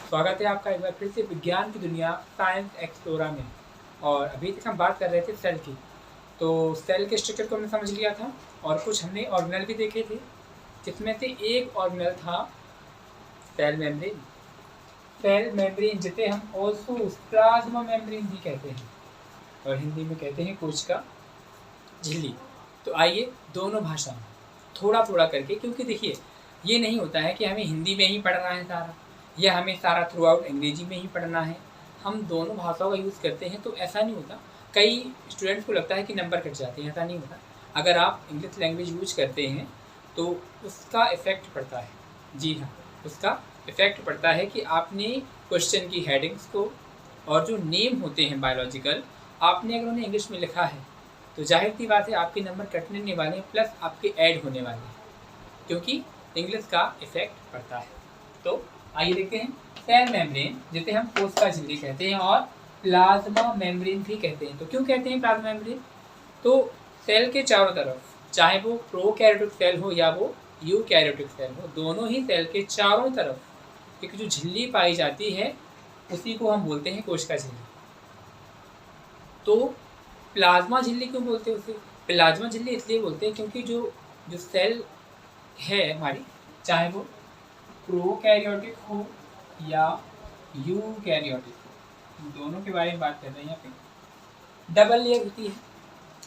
स्वागत है आपका एक बार फिर से विज्ञान की दुनिया साइंस एक्सप्लोरा में। और अभी तक हम बात कर रहे थे सेल की। तो सेल के स्ट्रक्चर को हमने समझ लिया था और कुछ हमने ऑर्गेनल भी देखे थे, जिसमें से एक ऑर्गेनल था सेल मेम्ब्रेन। सेल मेम्ब्रेन जिसे हम ऑल्सो प्लाज्मा मेम्ब्रेन भी कहते हैं और हिंदी में कहते हैं कोशिका झिल्ली। तो आइए दोनों भाषा में थोड़ा थोड़ा करके, क्योंकि देखिए ये नहीं होता है कि हमें हिंदी में ही पढ़ना है सारा या हमें सारा थ्रू आउट अंग्रेजी में ही पढ़ना है। हम दोनों भाषाओं का यूज़ करते हैं तो ऐसा नहीं होता। कई स्टूडेंट्स को लगता है कि नंबर कट जाते हैं, ऐसा नहीं होता। अगर आप इंग्लिश लैंग्वेज यूज करते हैं तो उसका इफ़ेक्ट पड़ता है। जी हाँ, उसका इफ़ेक्ट पड़ता है कि आपने क्वेश्चन की हेडिंग्स को और जो नेम होते हैं बायोलॉजिकल, आपने अगर उन्हें इंग्लिश में लिखा है तो जाहिर सी बात है आपके नंबर कटने नहीं वाले हैं, प्लस आपके ऐड होने वाले हैं, क्योंकि इंग्लिश का इफेक्ट पड़ता है। तो आइए देखते हैं सेल मेम्ब्रेन जिसे हम कोशिका झिल्ली कहते हैं और प्लाज्मा मेम्ब्रेन भी कहते हैं। तो क्यों कहते हैं प्लाज्मा मेम्ब्रेन? तो सेल के चारों तरफ, चाहे वो प्रोकैरियोटिक सेल हो या वो यूकैरियोटिक सेल हो, दोनों ही सेल के चारों तरफ एक जो झिल्ली पाई जाती है उसी को हम बोलते हैं कोशिका झिल्ली। तो प्लाज्मा झिल्ली क्यों बोलते हैं उसे? प्लाज्मा झिल्ली इसलिए बोलते हैं क्योंकि जो जो सेल है हमारी, चाहे वो प्रोकैरियोटिक हो या यूकैरियोटिक हो, दोनों के बारे में बात कर रहे हैं। यहाँ पे डबल लेयर होती है,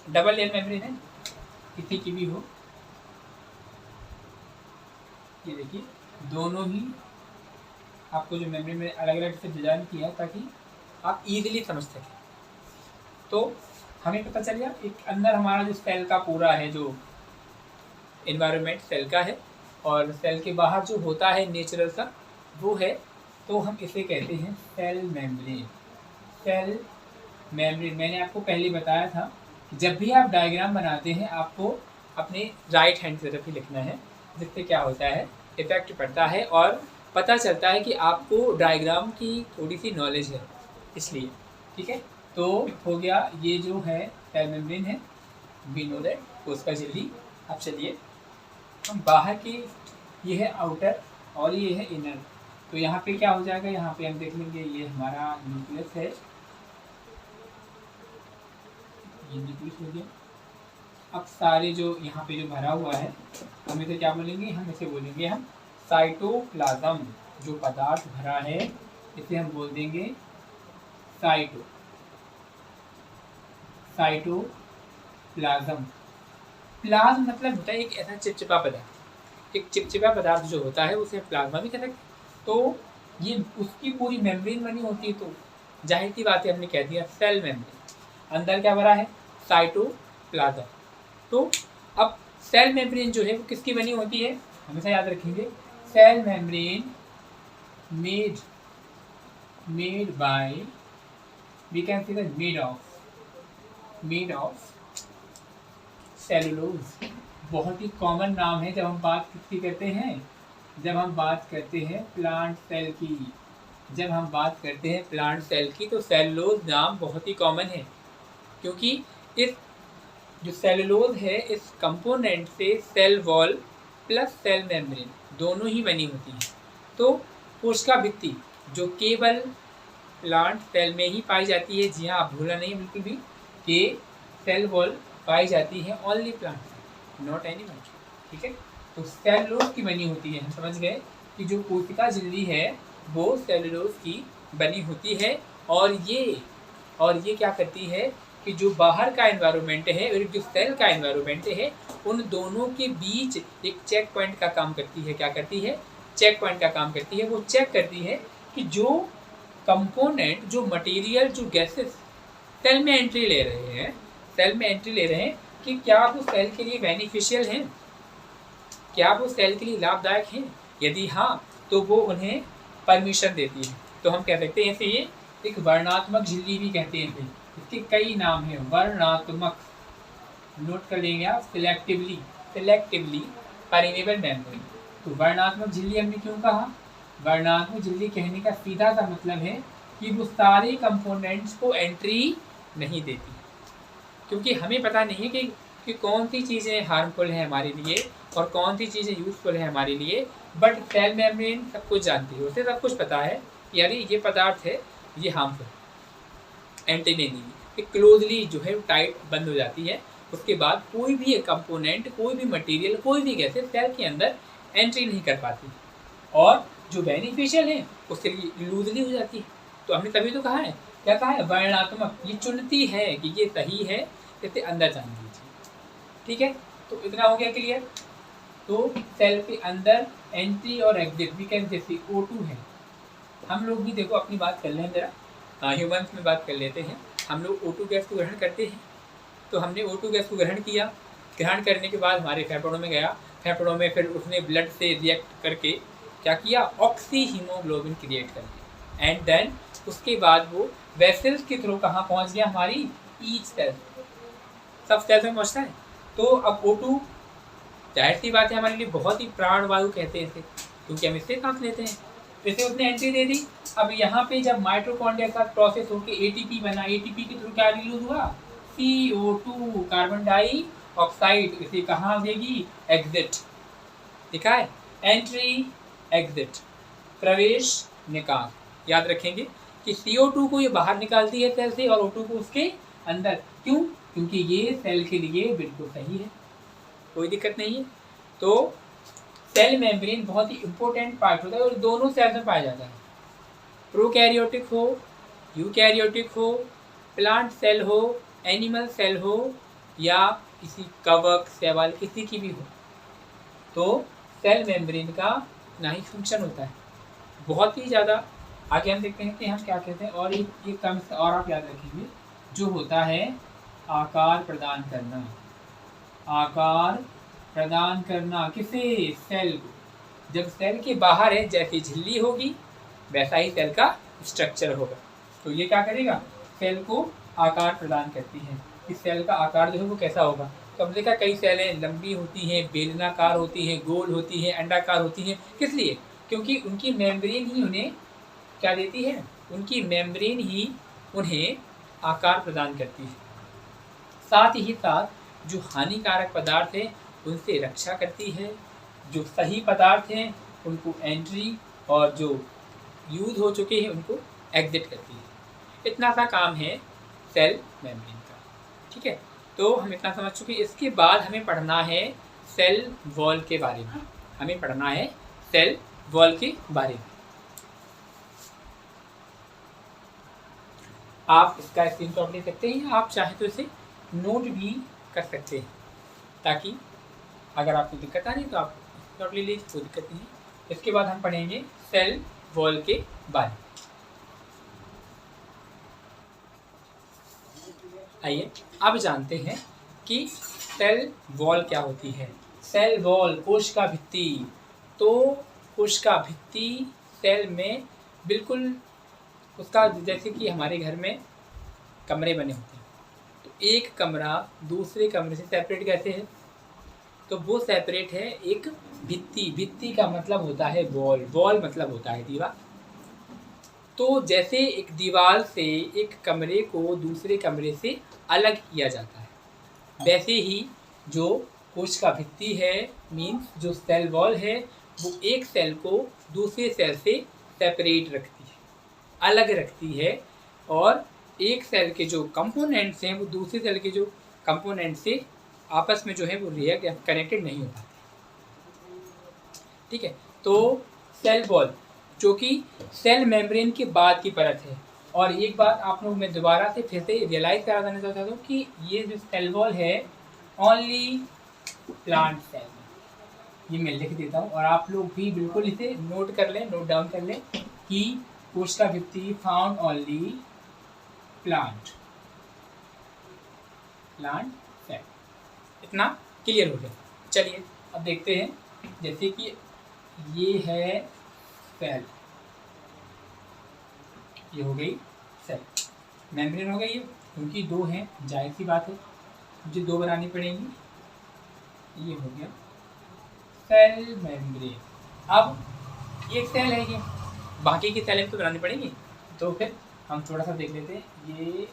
डबल लेयर मेम्ब्रेन है, किसी की भी हो। ये देखिए दोनों ही आपको जो मेम्ब्रेन में अलग अलग से डिजाइन किया है ताकि आप इजीली समझ सकें। तो हमें पता चल गया एक अंदर हमारा जो सेल का पूरा है, जो इन्वायरमेंट सेल का है, और सेल के बाहर जो होता है नेचुरल सा वो है, तो हम इसे कहते हैं सेल मेम्ब्रेन। सेल मेम्ब्रेन मैंने आपको पहले बताया था कि जब भी आप डायग्राम बनाते हैं आपको अपने राइट हैंड की तरफ ही लिखना है, जिससे क्या होता है इफेक्ट पड़ता है और पता चलता है कि आपको डायग्राम की थोड़ी सी नॉलेज है, इसलिए। ठीक है, तो हो गया ये जो है सेल मेम्ब्रेन है, वी नो दैट कोशिका झिल्ली। अब चलिए हम बाहर की, ये है आउटर और ये है इनर। तो यहाँ पे क्या हो जाएगा, यहाँ पे हम देख लेंगे ये हमारा न्यूक्लियस है, ये न्यूक्लियस हो गया। अब सारे जो यहाँ पे जो भरा हुआ है हम इसे क्या बोलेंगे, हम इसे बोलेंगे हम साइटोप्लाज्म। जो पदार्थ भरा है इसे हम बोल देंगे साइटोप्लाज्म। प्लाज्म मतलब होता है एक ऐसा चिपचिपा पदार्थ, एक चिपचिपा पदार्थ जो होता है उसे प्लाज्मा भी कहते हैं। तो ये उसकी पूरी मेम्ब्रेन बनी होती है, तो जाहिर सी बात है हमने कह दिया सेल मेम्ब्रेन। अंदर क्या भरा है, साइटोप्लाज्म। तो अब सेल मेम्ब्रेन जो है वो किसकी बनी होती है, हमेशा याद रखेंगे, cell membrane made by, we can see that made of cellulose. बहुत ही कॉमन नाम है जब हम बात किसकी करते हैं, जब हम बात करते हैं प्लांट सेल की। जब हम बात करते हैं प्लांट सेल की तो सेलुलोज नाम बहुत ही कॉमन है, क्योंकि इस जो सेलुलोज है इस कंपोनेंट से cell wall plus cell membrane दोनों ही बनी होती है। तो कोशिका भित्ति जो केवल प्लांट सेल में ही पाई जाती है, जी हाँ, आप भूलना नहीं बिल्कुल भी कि सेल वॉल पाई जाती है ओनली प्लांट, नॉट एनिमल। ठीक है, तो सेलुलोज की बनी होती है। हम समझ गए कि जो कोशिका झिल्ली है वो सेलुलोज की बनी होती है, और ये क्या करती है कि जो बाहर का एनवायरनमेंट है और जो सेल का एनवायरनमेंट है उन दोनों के बीच एक चेक पॉइंट का काम करती है। क्या करती है, चेक पॉइंट का काम करती है। वो चेक करती है कि जो कंपोनेंट, जो मटेरियल, जो गैसेस सेल में एंट्री ले रहे हैं कि क्या वो सेल के लिए बेनिफिशियल हैं, क्या वो सेल के लिए लाभदायक हैं। यदि हाँ तो वो उन्हें परमिशन देती है। तो हम कह सकते हैं इसे ये एक वर्णात्मक झिल्ली भी कहते हैं। इसके कई नाम हैं, वर्णात्मक, नोट कर लेंगे आप, सिलेक्टिवली परमेबल मेम्ब्रेन। तो वर्णात्मक झिल्ली हमने क्यों कहा, वर्णात्मक झिल्ली कहने का सीधा सा मतलब है कि वो सारे कंपोनेंट्स को एंट्री नहीं देती, क्योंकि हमें पता नहीं है कि कौन सी चीज़ें हार्मफुल हैं हमारे लिए और कौन सी चीज़ें यूज़फुल हैं हमारे लिए। बट सेल मेम्ब्रेन सब कुछ जानती है, उसे सब कुछ पता है यानी ये पदार्थ है ये हार्मफुल, एंटी नहीं देगी, ये क्लोजली जो है टाइट बंद हो जाती है। उसके बाद कोई भी एक कंपोनेंट, कोई भी मटेरियल, कोई भी गैसेज सेल के अंदर एंट्री नहीं कर पाती, और जो बेनिफिशियल है उसके लिए लूजली हो जाती है। तो हमने तभी तो कहा है, क्या कहा है, वर्णात्मक, ये चुनती है कि ये सही है, इसे अंदर जाने दीजिए। ठीक है, तो इतना हो गया क्लियर। तो सेल के अंदर एंट्री और एग्जिट, वी कैन जैसे O2 है, हम लोग भी देखो अपनी बात कर लें जरा, ह्यूमन्स में बात कर लेते हैं। हम लोग O2 गैस को ग्रहण करते हैं, तो हमने O2 गैस को ग्रहण किया, ग्रहण करने के बाद हमारे फेफड़ों में गया, फेफड़ों में फिर उसने ब्लड से रिएक्ट करके क्या किया, ऑक्सी हीमोग्लोबिन क्रिएट कर दिया, एंड देन उसके बाद वो वेसल्स के थ्रू कहाँ पहुँच गया, हमारी ईच सेल, सब सेल्स में पहुँचता है। तो अब O2 जाहिर सी बात है हमारे लिए बहुत ही प्राणवायु कहते हैं इसे, क्योंकि हम इससे सांस लेते हैं। जैसे उसने एंट्री दे दी, अब यहाँ पे जब माइटोकॉन्ड्रिया का प्रोसेस होकर एटीपी बना, एटीपी के थ्रू क्या रिलीज हुआ, CO2 कार्बन डाइऑक्साइड, इसे कहाँ देगी, एग्जिट। दिखा है, एंट्री एग्जिट, प्रवेश निकास। याद रखेंगे कि CO2 को ये बाहर निकालती है सेल से और O2 को उसके अंदर। क्यों? क्योंकि ये सेल के लिए बिल्कुल सही है, कोई दिक्कत नहीं है। तो सेल मेम्ब्रेन बहुत ही इंपॉर्टेंट पार्ट होता है और दोनों सेल्स में पाया जाता है, प्रोकैरियोटिक हो, यूकैरियोटिक हो, प्लांट सेल हो, एनिमल सेल हो, या किसी कवक, शैवाल, किसी की भी हो। तो सेल मेम्ब्रेन का ना ही फंक्शन होता है, बहुत ही ज़्यादा। आगे हम देखते हैं कि हम क्या कहते हैं, और एक टर्म और आप याद रखेंगे, जो होता है आकार प्रदान करना, आकार प्रदान करना किसे, सेल को। जब सेल के बाहर है, जैसी झिल्ली होगी वैसा ही सेल का स्ट्रक्चर होगा, तो ये क्या करेगा, सेल को आकार प्रदान करती है। इस सेल का आकार जो है वो कैसा होगा, तो हमने देखा कई सेलें लंबी होती हैं, बेलनाकार होती हैं, गोल होती हैं, अंडाकार होती हैं। किस लिए? क्योंकि उनकी मेम्ब्रेन ही उन्हें क्या देती है, उनकी मेम्ब्रेन ही उन्हें आकार प्रदान करती है। साथ ही साथ जो हानिकारक पदार्थ है उनसे रक्षा करती है, जो सही पदार्थ हैं उनको एंट्री, और जो यूज हो चुके हैं उनको एग्जिट करती है। इतना सा काम है सेल मेम्ब्रेन का। ठीक है, तो हम इतना समझ चुके। इसके बाद हमें पढ़ना है सेल वॉल के बारे में, हमें पढ़ना है सेल वॉल के बारे में। आप इसका स्क्रीनशॉट ले सकते हैं, आप चाहे तो इसे नोट भी कर सकते हैं, ताकि अगर आपको दिक्कत आ रही है तो आप स्क्रीनशॉट ले लीजिए, कोई दिक्कत नहीं। इसके बाद हम पढ़ेंगे सेल वॉल के बारे में। आइए अब जानते हैं कि सेल वॉल क्या होती है। सेल वॉल, कोशिका भित्ति। तो कोशिका भित्ति सेल में बिल्कुल उसका, जैसे कि हमारे घर में कमरे बने होते हैं, तो एक कमरा दूसरे कमरे से सेपरेट कैसे है, तो वो सेपरेट है एक भित्ति। भित्ति का मतलब होता है वॉल, वॉल मतलब होता है दीवार। तो जैसे एक दीवार से एक कमरे को दूसरे कमरे से अलग किया जाता है, वैसे ही जो कोशिका भित्ति है, मीन्स जो सेल वॉल है, वो एक सेल को दूसरे सेल से सेपरेट रखती है, अलग रखती है, और एक सेल के जो कंपोनेंट्स हैं वो दूसरे सेल के जो कंपोनेंट से आपस में जो है वो रिएक्ट कनेक्टेड नहीं हो पाते। ठीक है, तो सेल वॉल जो कि सेल मेम्ब्रेन के बाद की परत है। और एक बात आप लोग मैं दोबारा से फिर से रियलाइज करा देना चाहता हूँ कि ये जो सेल वॉल है ओनली प्लांट सेल में, ये मैं लिख देता हूँ और आप लोग भी बिल्कुल इसे नोट कर लें, नोट डाउन कर लें कि कोशिका भित्ति फाउंड ओनली प्लांट सेल। इतना क्लियर हो गया। चलिए अब देखते हैं, जैसे कि ये है सेल, ये हो गई सेल, मेम्ब्रेन हो गई है, क्योंकि दो हैं, जाहिर सी बात है मुझे दो बनानी पड़ेंगी। ये हो गया सेल मेम्ब्रेन। अब एक सेल है ये, बाकी की सेलें तो बनानी पड़ेंगी, तो फिर हम थोड़ा सा देख लेते हैं। ये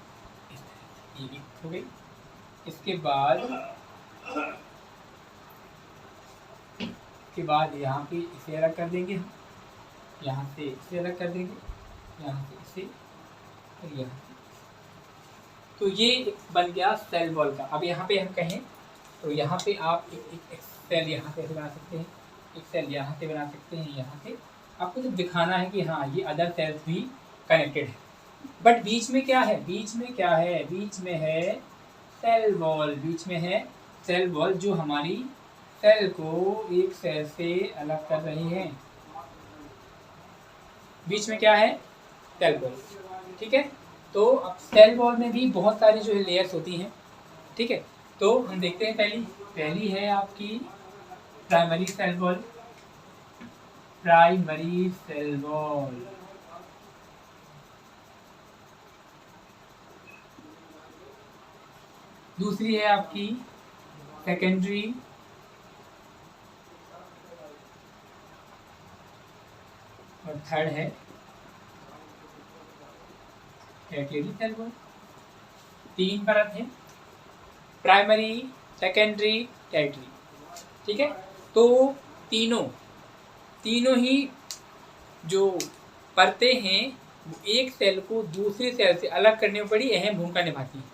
हो गई, इसके बाद यहाँ पे इसे अलग कर देंगे हम, यहाँ से इसे अलग कर देंगे, यहाँ से इसे और यहाँ से। तो ये बन गया सेल वॉल का। अब यहाँ पे हम कहें तो यहाँ पे आप एक सेल यहाँ से बना सकते हैं, एक सेल यहाँ से बना सकते हैं, यहाँ से आपको तो दिखाना है कि हाँ ये अदर सेल्स भी कनेक्टेड है। बट बीच में क्या है, बीच में क्या है, बीच में है सेल वॉल, बीच में है सेल वॉल जो हमारी सेल को एक सेल से अलग कर रही है। बीच में क्या है, सेल वॉल, ठीक है। तो अब सेल वॉल में भी बहुत सारी जो है लेयर्स होती हैं, ठीक है। तो हम देखते हैं पहली है आपकी primary cell wall, primary cell wall. दूसरी है आपकी सेकेंडरी, और थर्ड है टर्शियरी सेल वॉल। 3 परत है, प्राइमरी, सेकेंडरी, टर्शियरी, ठीक है। तो तीनों ही जो परतें हैं वो एक सेल को दूसरे सेल से अलग करने में बड़ी अहम भूमिका निभाती हैं।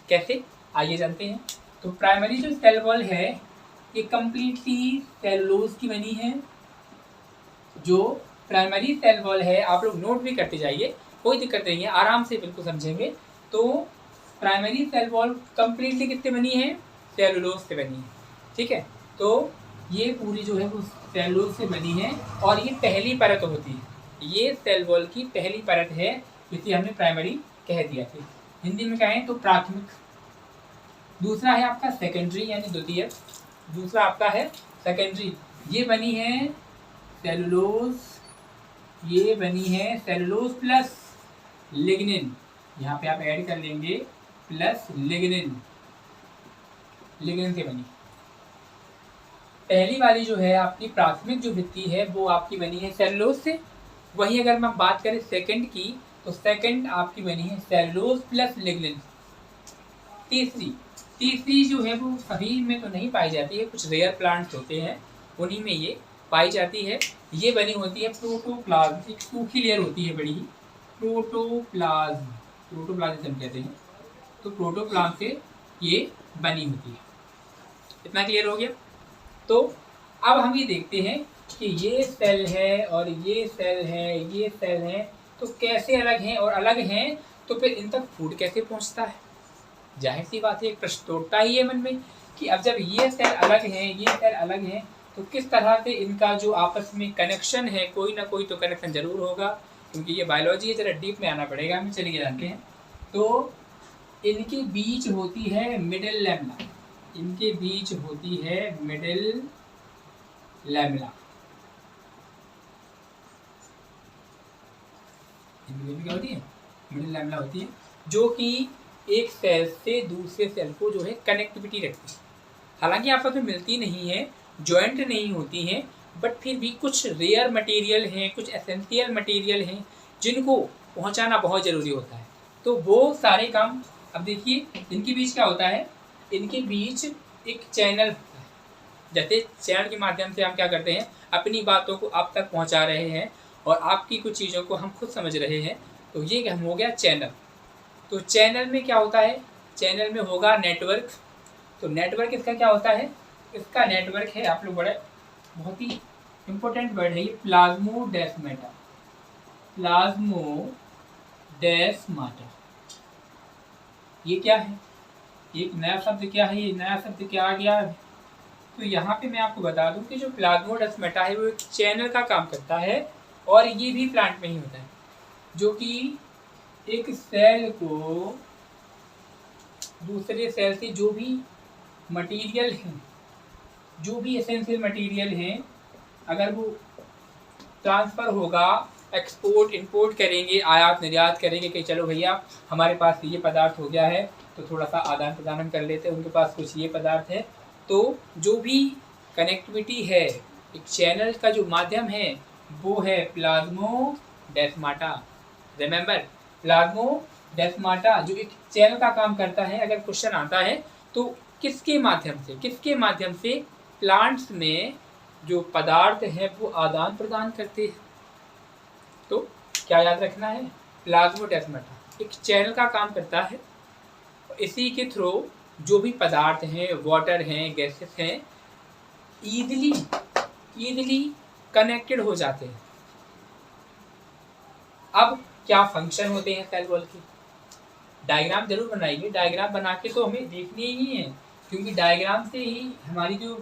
कैसे, आइए जानते हैं। तो प्राइमरी जो सेल वॉल है ये कंप्लीटली सेलुलोज की बनी है। जो प्राइमरी सेल वॉल है, आप लोग नोट भी करते जाइए, कोई दिक्कत नहीं है, आराम से बिल्कुल समझेंगे। तो प्राइमरी सेल वॉल कंप्लीटली किससे बनी है, सेलुलोज से बनी है, ठीक है। तो ये पूरी जो है वो सेलुलोज से बनी है और ये पहली परत होती है, ये सेल वॉल की पहली परत है, जिसे हमने प्राइमरी कह दिया था। हिंदी में कहें तो प्राथमिक। दूसरा है आपका सेकेंडरी यानी द्वितीय, दूसरा आपका है सेकेंडरी, ये बनी है सेलुलोज, ये बनी है सेलुलोज प्लस लिग्निन, यहाँ पे आप ऐड कर लेंगे प्लस लिग्निन, लिग्निन से बनी। पहली वाली जो है आपकी प्राथमिक जो भित्ति है वो आपकी बनी है सेलुलोज से। वहीं अगर हम बात करें सेकंड की, तो सेकंड आपकी बनी है सेलुलोज प्लस लिग्निन। तीसरी जो है वो सभी में तो नहीं पाई जाती है, कुछ रेयर प्लांट्स होते हैं उन्हीं में ये पाई जाती है। ये बनी होती है प्रोटोप्लाज्म, एक सूखी लेयर होती है बड़ी ही, प्रोटोप्लाज्म, प्रोटोप्लाज्म कहते हैं। तो प्रोटोप्लाज्म से ये बनी होती है। इतना क्लियर हो गया। तो अब हम ये देखते हैं कि ये सेल है और ये सेल है, ये सेल है, तो कैसे अलग हैं, और अलग हैं तो फिर इन तक फूड कैसे पहुंचता है। जाहिर सी बात है, एक प्रश्न तो उठता ही है मन में कि अब जब ये सेल अलग हैं, ये सेल अलग हैं, तो किस तरह से इनका जो आपस में कनेक्शन है, कोई ना कोई तो कनेक्शन जरूर होगा, क्योंकि ये बायोलॉजी है, जरा डीप में आना पड़ेगा हमें। चलिए जानते हैं। तो इनके बीच होती है मिडिल लैमेला, इनके बीच होती है मिडिल लैमेला, इनके बीच क्या होती है, मिडिल लैमेला होती है, जो कि एक सेल से दूसरे सेल को जो है कनेक्टिविटी रखती है। हालांकि आपस में मिलती नहीं है, जॉइंट नहीं होती हैं, बट फिर भी कुछ रेयर मटेरियल हैं, कुछ एसेंशियल मटेरियल हैं जिनको पहुंचाना बहुत ज़रूरी होता है। तो वो सारे काम, अब देखिए इनके बीच क्या होता है, इनके बीच एक चैनल होता है। जैसे चैनल के माध्यम से हम क्या करते हैं, अपनी बातों को आप तक पहुंचा रहे हैं और आपकी कुछ चीज़ों को हम खुद समझ रहे हैं, तो ये हम हो गया चैनल। तो चैनल में क्या होता है, चैनल में होगा नेटवर्क। तो नेटवर्क इसका क्या होता है, इसका नेटवर्क है, आप लोग बड़े बहुत ही इम्पोर्टेंट वर्ड है ये, प्लाज्मोडेस्माटा, प्लाज्मोडेस्माटा। ये क्या है, एक नया शब्द क्या है, ये नया शब्द क्या आ गया। तो यहाँ पे मैं आपको बता दूं कि जो प्लाज्मोडेस्माटा है वो एक चैनल का काम करता है, और ये भी प्लांट में ही होता है, जो कि एक सेल को दूसरे सेल से जो भी मटेरियल हैं, जो भी एसेंशियल मटेरियल हैं, अगर वो ट्रांसफ़र होगा, एक्सपोर्ट इंपोर्ट करेंगे, आयात निर्यात करेंगे कि चलो भैया हमारे पास ये पदार्थ हो गया है तो थोड़ा सा आदान प्रदान हम कर लेते हैं, उनके पास कुछ ये पदार्थ है। तो जो भी कनेक्टिविटी है, एक चैनल का जो माध्यम है वो है प्लाज्मोडेस्माटा। रिमेंबर, प्लाज्मोडेस्माटा जो एक चैनल का काम करता है। अगर क्वेश्चन आता है तो किसके माध्यम से प्लांट्स में जो पदार्थ हैं वो आदान प्रदान करते हैं। तो क्या याद रखना है? प्लाज्मोडेस्माटा एक चैनल का काम करता है। इसी के थ्रू जो भी पदार्थ हैं, वाटर हैं, गैसेस हैं, ईजिली कनेक्टेड हो जाते हैं। अब क्या फंक्शन होते हैं सेल वॉल के? डायग्राम जरूर बनाइए। डायग्राम बना के तो हमें देखनी ही है, क्योंकि डायग्राम से ही हमारी जो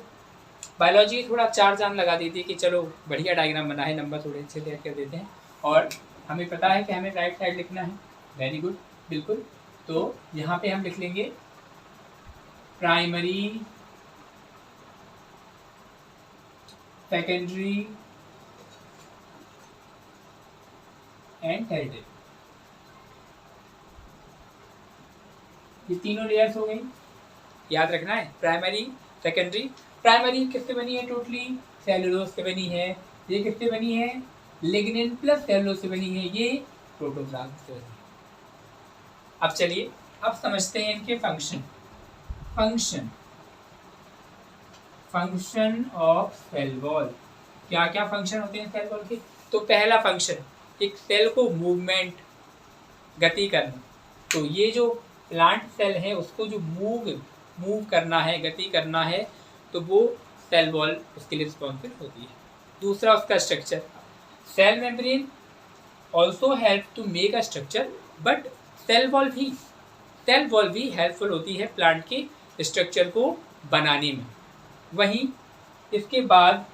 बायोलॉजी थोड़ा चार चांद लगा देती है कि चलो बढ़िया डायग्राम बना है, नंबर थोड़े अच्छे तैयार कर देते हैं और हमें पता है कि हमें राइट साइड लिखना है। वेरी गुड, बिल्कुल। तो यहाँ पे हम लिख लेंगे प्राइमरी, सेकेंडरी एंड टर्मिनल। ये तीनों लेयर्स हो गई, याद रखना है। Primary, secondary. प्राइमरी किससे बनी है? टोटली सेलुलोज से बनी है। ये किससे बनी है? लिग्निन प्लस सेलुलोज से बनी है। ये प्रोटोप्लाज्म से बनी है। अब चलिए अब समझते हैं इनके फंक्शन ऑफ सेल वॉल। क्या क्या फंक्शन होते हैं सेल वॉल के? तो पहला फंक्शन, एक सेल को मूवमेंट, गति करना। तो ये जो प्लांट सेल है उसको जो मूव करना है, गति करना है, तो वो सेल वॉल उसके लिए रिस्पॉन्सिबल होती है। दूसरा उसका structure, cell membrane also help to make a structure, but cell wall भी हेल्पफुल होती है प्लांट के स्ट्रक्चर को बनाने में। वहीं इसके बाद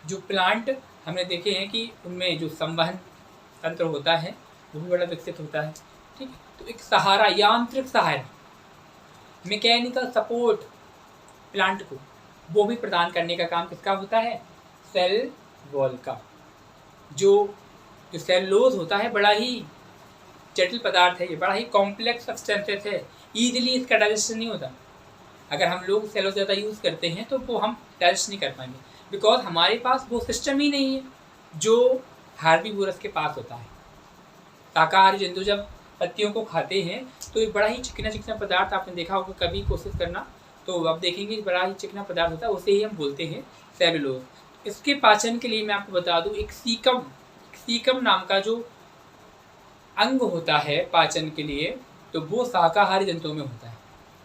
जो प्लांट हमने देखे हैं कि उनमें जो संवहन तंत्र होता है वो भी बड़ा विकसित होता है। ठीक है, तो एक सहारा, यांत्रिक सहारा, मैकेनिकल सपोर्ट प्लांट को वो भी प्रदान करने का काम किसका होता है? सेल वॉल का। जो सेलुलोज होता है बड़ा ही जटिल पदार्थ है, ये बड़ा ही कॉम्प्लेक्स सब्सटेंसेस है, ईजिली इसका डाइजेशन नहीं होता। अगर हम लोग सेलुलोज ज़्यादा यूज़ करते हैं तो वो हम डाइजेस्ट नहीं कर पाएंगे, बिकॉज हमारे पास वो सिस्टम ही नहीं है जो हार्बीवोरस के पास होता है। शाकाहारी जंतु जब पत्तियों को खाते हैं तो ये बड़ा ही चिकना पदार्थ, आपने देखा होगा, कभी कोशिश करना तो आप देखेंगे बड़ा ही चिकना पदार्थ होता है, उसे ही हम बोलते हैं सेलुलोज। इसके पाचन के लिए मैं आपको बता दूं, एक सीकम नाम का जो अंग होता है पाचन के लिए, तो वो शाकाहारी जंतुओं में होता है।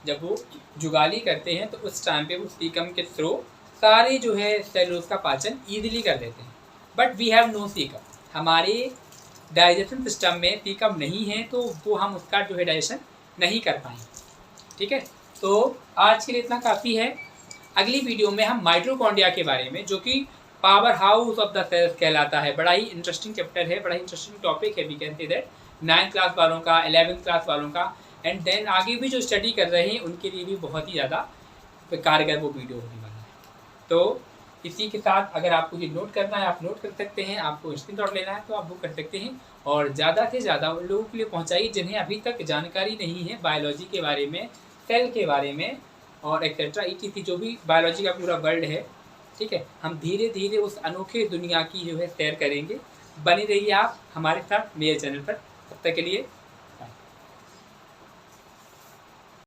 जब वो जुगाली करते हैं तो उस टाइम पे वो सीकम के थ्रू सारे जो है सेलुलोज का पाचन ईजिली कर लेते हैं। But we have no caecum, हमारे डाइजेशन सिस्टम में सीकम नहीं है, तो वो हम उसका जो है डाइजेशन नहीं कर पाएंगे। ठीक है, तो आज के लिए इतना काफ़ी है। अगली वीडियो में हम माइटोकॉन्ड्रिया के बारे में, जो कि power house of the cells कहलाता है, बड़ा ही इंटरेस्टिंग चैप्टर है, बड़ा ही इंटरेस्टिंग टॉपिक है, we can say that. 9th class वालों का, 11th क्लास वालों का, एंड देन आगे भी जो स्टडी कर रहे हैं उनके लिए भी बहुत ही ज़्यादा कारगर वो वीडियो होने वाला है। तो इसी के साथ अगर आपको ये नोट करना है आप नोट कर सकते हैं, आपको स्क्रीनशॉट लेना है तो आप वो कर सकते हैं, और ज़्यादा से ज़्यादा उन लोगों के लिए पहुँचाइए जिन्हें अभी तक जानकारी नहीं है बायोलॉजी के बारे में, सेल के बारे में और एक्सेट्रा ETC, जो भी बायोलॉजी का पूरा वर्ल्ड है। ठीक है, हम धीरे धीरे उस अनोखे दुनिया की जो है सैर करेंगे। बने रहिए आप हमारे साथ मेरे चैनल पर। तब तक के लिए